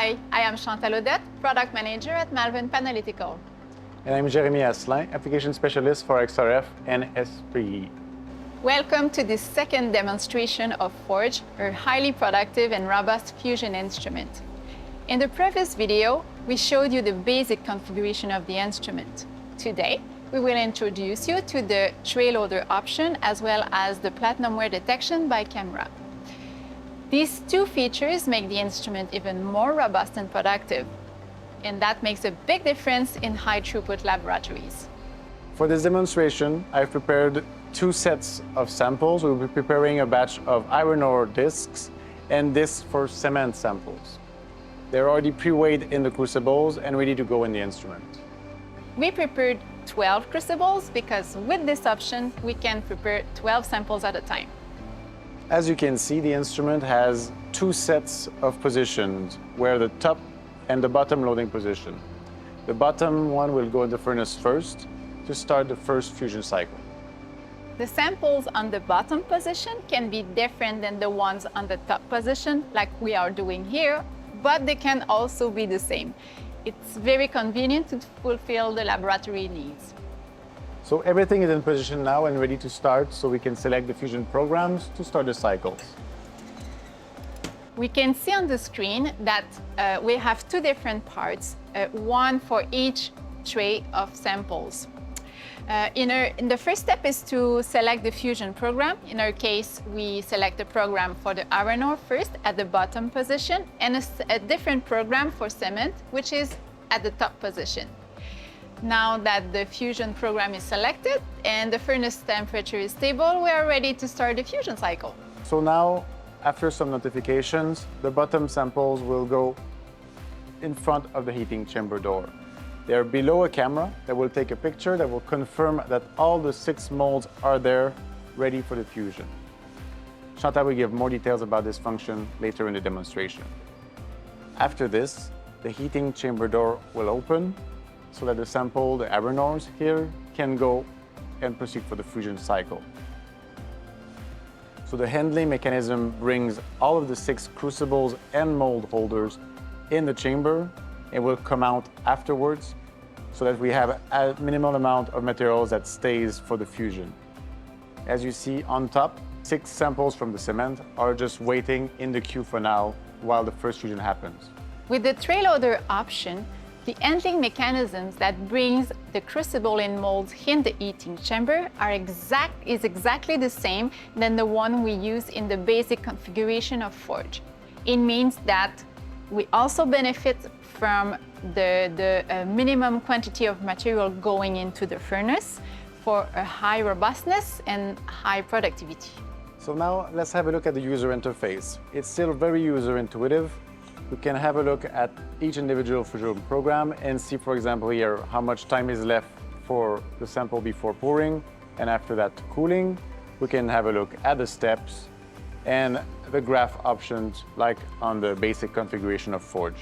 Hi, I am Chantal Audet, Product Manager at Malvern Panalytical. And I'm Jérémie Asselin, Application Specialist for XRF and SPE. Welcome to this second demonstration of FORJ, a highly productive and robust fusion instrument. In the previous video, we showed you the basic configuration of the instrument. Today, we will introduce you to the tray loader option as well as the platinum wear detection by camera. These two features make the instrument even more robust and productive, and that makes a big difference in high throughput laboratories. For this demonstration, I've prepared two sets of samples. We'll be preparing a batch of iron ore discs and discs for cement samples. They're already pre-weighed in the crucibles and ready to go in the instrument. We prepared 12 crucibles because with this option, we can prepare 12 samples at a time. As you can see, the instrument has two sets of positions where the top and the bottom loading position. The bottom one will go in the furnace first to start the first fusion cycle. The samples on the bottom position can be different than the ones on the top position, like we are doing here, but they can also be the same. It's very convenient to fulfill the laboratory needs. So everything is in position now and ready to start, so we can select the fusion programs to start the cycles. We can see on the screen that we have two different parts, one for each tray of samples. The first step is to select the fusion program. In our case, we select the program for the iron ore first at the bottom position and a different program for cement, which is at the top position. Now that the fusion program is selected and the furnace temperature is stable, we are ready to start the fusion cycle. So now, after some notifications, the bottom samples will go in front of the heating chamber door. They are below a camera that will take a picture that will confirm that all the 6 molds are there, ready for the fusion. Chantal will give more details about this function later in the demonstration. After this, the heating chamber door will open so that the sample, the iron ores here, can go and proceed for the fusion cycle. So the handling mechanism brings all of the 6 crucibles and mold holders in the chamber and will come out afterwards so that we have a minimal amount of materials that stays for the fusion. As you see on top, 6 samples from the cement are just waiting in the queue for now while the first fusion happens. With the tray loader option, the handling mechanisms that brings the crucible and molds in the heating chamber is exactly the same than the one we use in the basic configuration of FORJ. It means that we also benefit from the minimum quantity of material going into the furnace for a high robustness and high productivity. So now let's have a look at the user interface. It's still very user intuitive. We can have a look at each individual fusion program and see, for example, here how much time is left for the sample before pouring and after that cooling. We can have a look at the steps and the graph options like on the basic configuration of FORJ.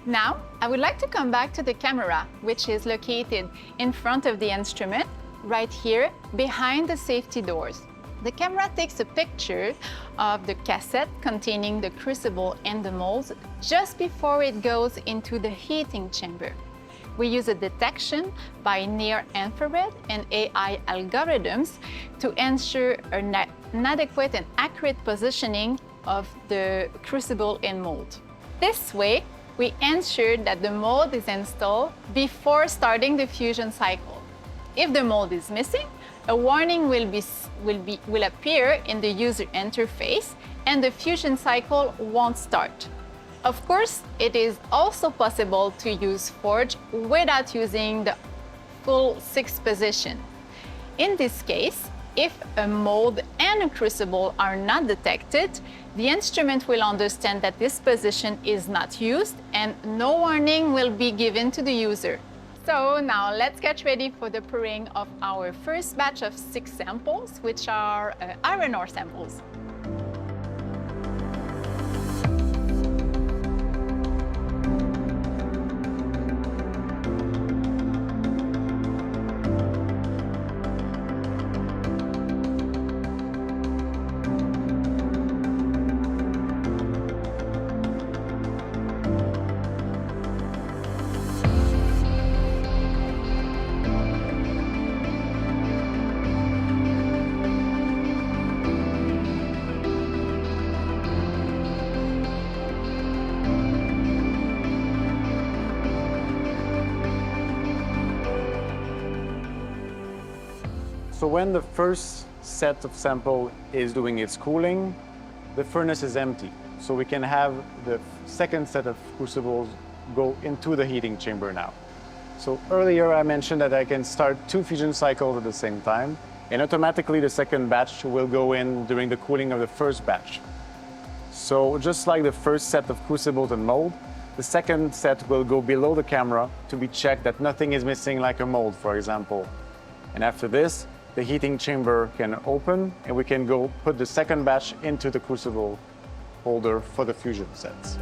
Now, I would like to come back to the camera, which is located in front of the instrument, right here behind the safety doors. The camera takes a picture of the cassette containing the crucible and the molds just before it goes into the heating chamber. We use a detection by near-infrared and AI algorithms to ensure an adequate and accurate positioning of the crucible and mold. This way, we ensure that the mold is installed before starting the fusion cycle. If the mold is missing, a warning will appear in the user interface and the fusion cycle won't start. Of course, it is also possible to use FORJ without using the full 6 position. In this case, if a mold and a crucible are not detected, the instrument will understand that this position is not used and no warning will be given to the user. So now let's get ready for the pouring of our first batch of 6 samples, which are iron ore samples. So when the first set of sample is doing its cooling, the furnace is empty. So we can have the second set of crucibles go into the heating chamber now. So earlier I mentioned that I can start 2 fusion cycles at the same time, and automatically the second batch will go in during the cooling of the first batch. So just like the first set of crucibles and mold, the second set will go below the camera to be checked that nothing is missing, like a mold, for example. And after this, the heating chamber can open and we can go put the second batch into the crucible holder for the fusion sets.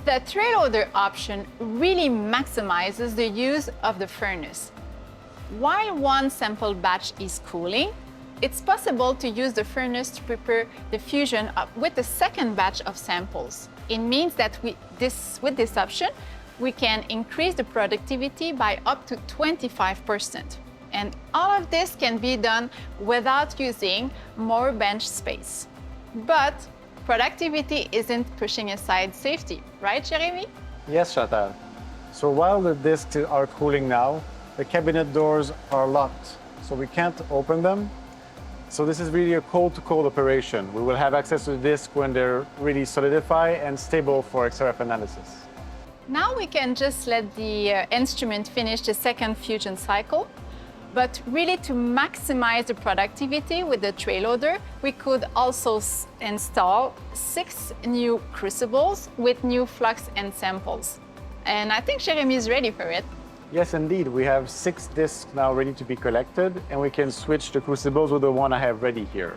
The tray loader option really maximizes the use of the furnace. While one sample batch is cooling, it's possible to use the furnace to prepare the fusion with the second batch of samples. It means that with this option, we can increase the productivity by up to 25%. And all of this can be done without using more bench space. But productivity isn't pushing aside safety, right, Jérémie? Yes, Chantal. So while the discs are cooling now, the cabinet doors are locked, so we can't open them. So this is really a cold-to-cold operation. We will have access to the disc when they're really solidified and stable for XRF analysis. Now we can just let the instrument finish the second fusion cycle. But really, to maximize the productivity with the tray loader, we could also install 6 new crucibles with new flux and samples. And I think Jérémie is ready for it. Yes, indeed. We have 6 discs now ready to be collected, and we can switch the crucibles with the one I have ready here.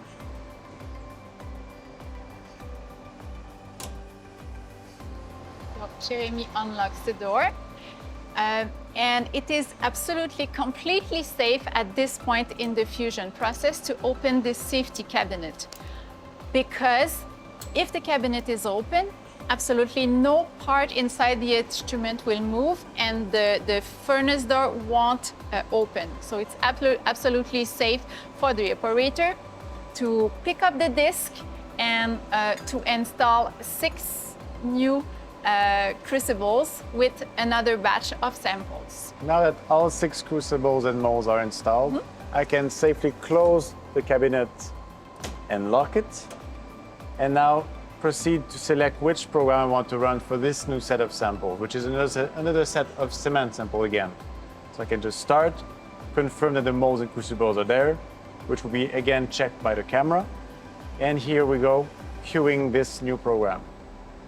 So Jérémie unlocks the door. And it is absolutely completely safe at this point in the fusion process to open this safety cabinet. Because if the cabinet is open, absolutely no part inside the instrument will move and the furnace door won't open. So it's absolutely safe for the operator to pick up the disc and to install 6 new crucibles with another batch of samples. Now that all 6 crucibles and molds are installed, I can safely close the cabinet and lock it, and now proceed to select which program I want to run for this new set of samples, which is another set of cement sample again. So I can just start, confirm that the molds and crucibles are there, which will be again checked by the camera, and here we go, queuing this new program.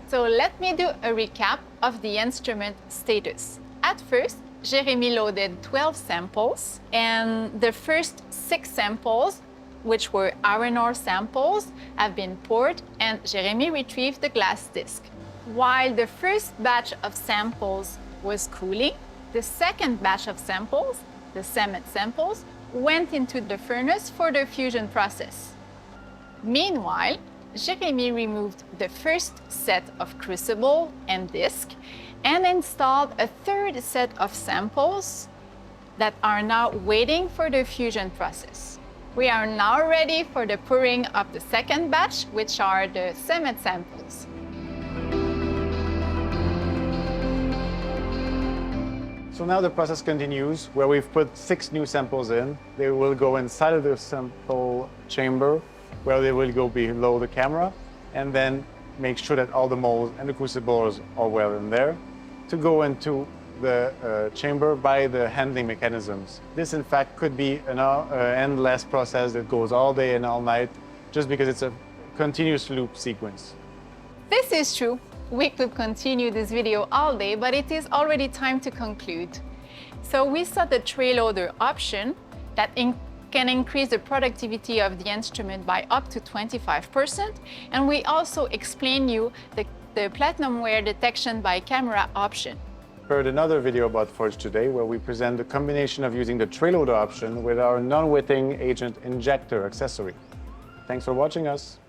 So let me do a recap of the instrument status. At first, Jérémie loaded 12 samples, and the first 6 samples, which were iron ore samples, have been poured, and Jérémie retrieved the glass disc. While the first batch of samples was cooling, the second batch of samples, the cement samples, went into the furnace for the fusion process. Meanwhile, Jérémie removed the first set of crucible and disc and installed a third set of samples that are now waiting for the fusion process. We are now ready for the pouring of the second batch, which are the cement samples. So now the process continues, where we've put 6 new samples in. They will go inside of the sample chamber, where they will go below the camera, and then make sure that all the molds and the crucibles are well in there, to go into the chamber by the handling mechanisms. This, in fact, could be an endless process that goes all day and all night, just because it's a continuous loop sequence. This is true. We could continue this video all day, but it is already time to conclude. So we saw the tray loader option that can increase the productivity of the instrument by up to 25%. And we also explain you the platinum wear detection by camera option. Heard another video about FORJ today where we present the combination of using the tray loader option with our non-wetting agent injector accessory. Thanks for watching us.